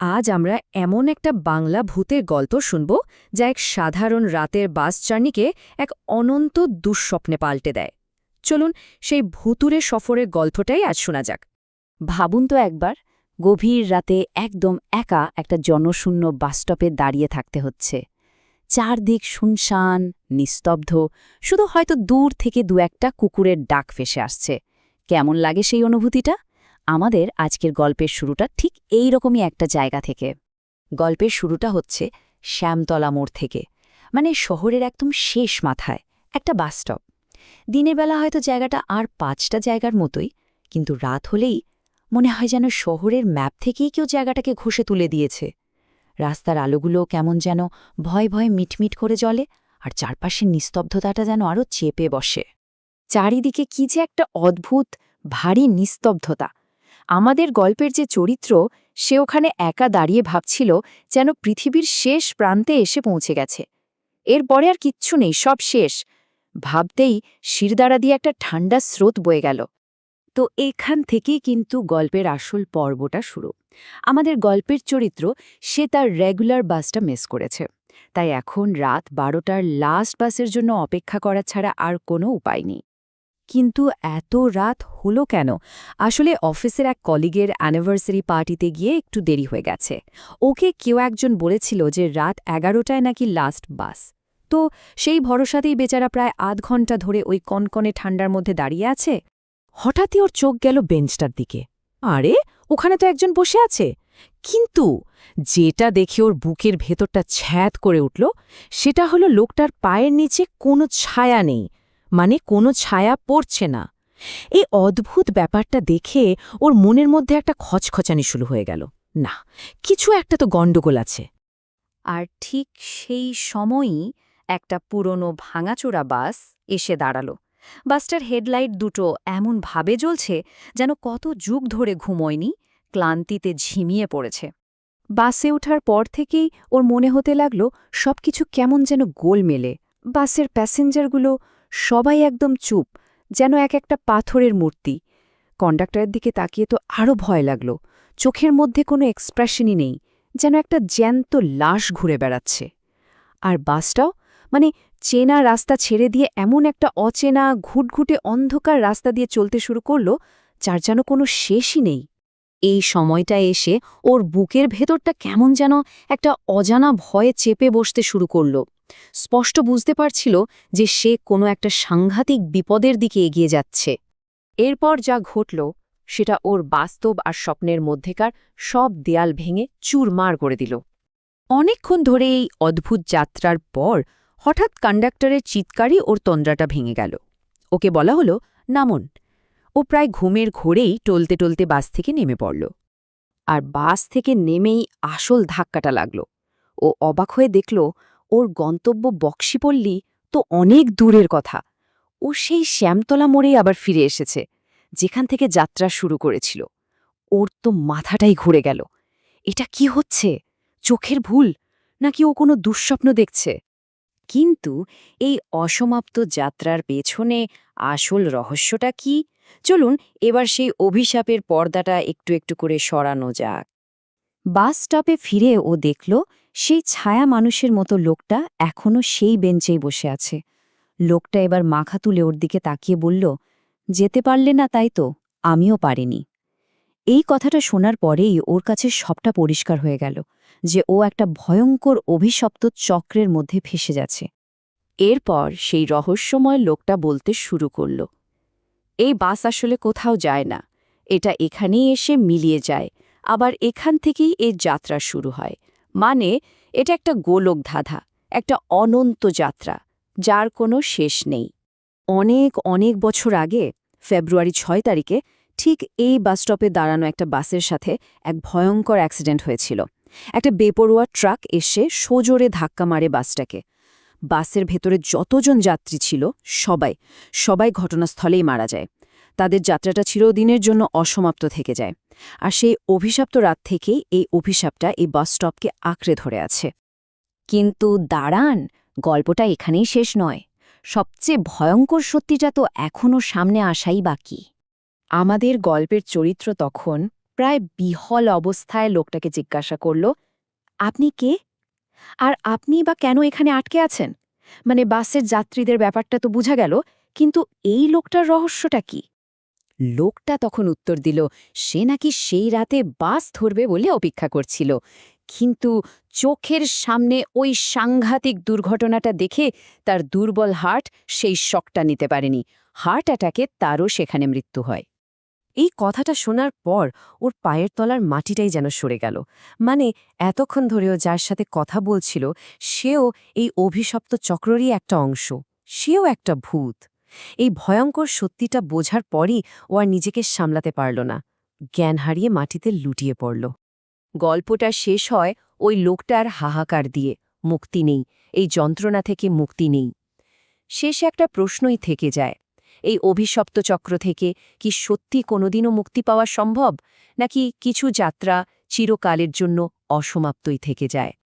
আজ আমরা এমন একটা বাংলা ভূতের গল্প শুনব যা এক সাধারণ রাতের বাস জার্নিকে এক অনন্ত দুঃস্বপ্নে পাল্টে দেয়। চলুন সেই ভুতুরে সফরের গল্পটাই আজ শোনা যাক। ভাবুন তো একবার, গভীর রাতে একদম একা একটা জনশূন্য বাসস্টপে দাঁড়িয়ে থাকতে হচ্ছে। চারদিক শুনশান, নিস্তব্ধ, শুধু হয়তো দূর থেকে দু একটা কুকুরের ডাক ভেসে আসছে। কেমন লাগে সেই অনুভূতিটা? আমাদের আজকের গল্পের শুরুটা ঠিক এই রকমই একটা জায়গা থেকে। গল্পের শুরুটা হচ্ছে শ্যামতলা মোড় থেকে, মানে শহরের একদম শেষ মাথায় একটা বাসস্টপ। দিনের বেলা হয়তো জায়গাটা আর 5টা জায়গার মতোই, কিন্তু রাত হলেই মনে হয় যেন শহরের ম্যাপ থেকেই কেউ জায়গাটাকে ঘষে তুলে দিয়েছে। রাস্তার আলোগুলো কেমন যেন ভয় ভয়ে মিটমিট করে জ্বলে, আর চারপাশের নিস্তব্ধতাটা যেন আরও চেপে বসে। চারিদিকে কি যে একটা অদ্ভুত ভারী নিস্তব্ধতা। আমাদের গল্পের যে চরিত্র, সে ওখানে একা দাঁড়িয়ে ভাবছিল যেন পৃথিবীর শেষ প্রান্তে এসে পৌঁছে গেছে। এরপরে আর কিচ্ছু নেই, সব শেষ। ভাবতেই শিরদাঁড়া দিয়ে একটা ঠান্ডা স্রোত বয়ে গেল। তো এখান থেকেই কিন্তু গল্পের আসল পর্বটা শুরু। আমাদের গল্পের চরিত্র, সে তার রেগুলার বাসটা মিস করেছে। তাই এখন রাত 12টার লাস্ট বাসের জন্য অপেক্ষা করা ছাড়া আর কোনো উপায় নেই। কিন্তু এত রাত হলো কেন? আসলে অফিসের এক কলিগের অ্যানিভার্সারি পার্টিতে গিয়ে একটু দেরি হয়ে গেছে। ওকে কেউ একজন বলেছিল যে রাত 11টায় নাকি লাস্ট বাস। তো সেই ভরসাতেই বেচারা প্রায় আধ ঘন্টা ধরে ওই কনকনে ঠান্ডার মধ্যে দাঁড়িয়ে আছে। হঠাৎই ওর চোখ গেল বেঞ্চটার দিকে। আরে, ওখানে তো একজন বসে আছে। কিন্তু যেটা দেখে ওর বুকের ভেতরটা ছ্যাঁত করে উঠল, সেটা হলো লোকটার পায়ের নিচে কোনো ছায়া নেই, মানে কোনো ছায়া পড়ছে না। এই অদ্ভুত ব্যাপারটা দেখে ওর মনের মধ্যে একটা খচখচানি শুরু হয়ে গেল। না, কিছু একটা তো গণ্ডগোল আছে। আর ঠিক সেই সময়ই একটা পুরনো ভাঙাচোরা বাস এসে দাঁড়ালো। বাসটার হেডলাইট দুটো এমনভাবে জ্বলছে যেন কত যুগ ধরে ঘুমোয়নি, ক্লান্তিতে ঝিমিয়ে পড়েছে। বাসে ওঠার পর থেকেই ওর মনে হতে লাগল সবকিছু কেমন যেন গোলমেলে। বাসের প্যাসেঞ্জারগুলো সবাই একদম চুপ, যেন এক একটা পাথরের মূর্তি। কন্ডাক্টরের দিকে তাকিয়ে তো আরও ভয় লাগল। চোখের মধ্যে কোনো এক্সপ্রেশনই নেই, যেন একটা জ্যান্ত লাশ ঘুরে বেড়াচ্ছে। আর বাসটাও, মানে চেনা রাস্তা ছেড়ে দিয়ে এমন একটা অচেনা ঘুটঘুটে অন্ধকার রাস্তা দিয়ে চলতে শুরু করল, যার যেন কোনো শেষই নেই। এই সময়টা এসে ওর বুকের ভেতরটা কেমন যেন একটা অজানা ভয়ে চেপে বসতে শুরু করল। স্পষ্ট বুঝতে পারছিল যে সে কোনো একটা সাংঘাতিক বিপদের দিকে এগিয়ে যাচ্ছে। এরপর যা ঘটল, সেটা ওর বাস্তব আর স্বপ্নের মধ্যেকার সব দেয়াল ভেঙে চুরমার করে দিল। অনেকক্ষণ ধরে এই অদ্ভুত যাত্রার পর হঠাৎ কন্ডাক্টরের চিৎকারই ওর তন্দ্রাটা ভেঙে গেল। ওকে বলা হলো, নামুন। ও প্রায় ঘুমের ঘোরেই টলতে টলতে বাস থেকে নেমে পড়ল। আর বাস থেকে নেমেই আসল ধাক্কাটা লাগল। ও অবাক হয়ে দেখল ওর গন্তব্য বক্সিপল্লী তো অনেক দূরের কথা। ও সেই শ্যামতলা মোড়েই আবার ফিরে এসেছে, যেখান থেকে যাত্রা শুরু করেছিল। ওর তো মাথাটাই ঘুরে গেল। এটা কি হচ্ছে? চোখের ভুল, নাকি ও কোনো দুঃস্বপ্ন দেখছে? কিন্তু এই অসমাপ্ত যাত্রার পেছনে আসল রহস্যটা কি? চলুন এবার সেই অভিশাপের পর্দাটা একটু একটু করে সরানো যাক। বাস স্টপে ফিরে ও দেখল সেই ছায়া মানুষের মতো লোকটা এখনও সেই বেঞ্চেই বসে আছে। লোকটা এবার মাথা তুলে ওর দিকে তাকিয়ে বলল, যেতে পারলে না তাই তো, আমিও পারিনি। এই কথাটা শোনার পরেই ওর কাছে সবটা পরিষ্কার হয়ে গেল যে ও একটা ভয়ঙ্কর অভিশপ্ত চক্রের মধ্যে ফেসে যাচ্ছে। এরপর সেই রহস্যময় লোকটা বলতে শুরু করল, এই বাস আসলে কোথাও যায় না, এটা এখানেই এসে মিলিয়ে যায়, আবার এখান থেকেই এর যাত্রা শুরু হয়। মানে এটা একটা গোলক ধাঁধা, একটা অনন্ত যাত্রা, যার কোনো শেষ নেই। অনেক অনেক বছর আগে ফেব্রুয়ারি 6 তারিখে ঠিক এই বাসস্টপে দাঁড়ানো একটা বাসের সাথে এক ভয়ঙ্কর অ্যাক্সিডেন্ট হয়েছিল। একটা বেপরোয়া ট্রাক এসে সজোরে ধাক্কা মারে বাসটাকে। বাসের ভেতরে যতজন যাত্রী ছিল সবাই ঘটনাস্থলেই মারা যায়। তাদের যাত্রাটা চিরদিনের জন্য অসমাপ্ত থেকে যায়। আর সেই অভিশপ্ত রাত থেকেই এই অভিশাপটা এই বাসস্টপকে আঁকড়ে ধরে আছে। কিন্তু দাঁড়ান, গল্পটা এখানেই শেষ নয়। সবচেয়ে ভয়ঙ্কর সত্যিটা তো এখনও সামনে আসাই বাকি। আমাদের গল্পের চরিত্র তখন প্রায় বিহল অবস্থায় লোকটাকে জিজ্ঞাসা করল, আপনি কে? আর আপনি বা কেন এখানে আটকে আছেন? মানে বাসের যাত্রীদের ব্যাপারটা তো বোঝা গেল, কিন্তু এই লোকটার রহস্যটা কি? লোকটা তখন উত্তর দিল, সে নাকি সেই রাতে বাস ধরবে বলে অপেক্ষা করছিল, কিন্তু চোখের সামনে ওই সাংঘাতিক দুর্ঘটনাটা দেখে তার দুর্বল হার্ট সেই শকটা নিতে পারেনি। হার্ট অ্যাটাকে তারও সেখানে মৃত্যু হয়। এই কথাটা শোনার পর ওর পায়ের তলার মাটিটাই যেন সরে গেল। মানে এতক্ষণ ধরেও যার সাথে কথা বলছিল সেও এই অভিশপ্ত চক্ররই একটা অংশ, সেও একটা ভূত। এই ভয়ঙ্কর সত্যিটা বোঝার পরই ও আর নিজেকে সামলাতে পারল না, জ্ঞান হারিয়ে মাটিতে লুটিয়ে পড়ল। গল্পটা শেষ হয় ওই লোকটার হাহাকার দিয়ে, মুক্তি নেই, এই যন্ত্রণা থেকে মুক্তি নেই। শেষে একটা প্রশ্নই থেকে যায়, এই অভিশপ্ত চক্র থেকে কি সত্যি কোনোদিনও মুক্তি পাওয়া সম্ভব, নাকি কিছু যাত্রা চিরকালের জন্য অসমাপ্তই থেকে যায়?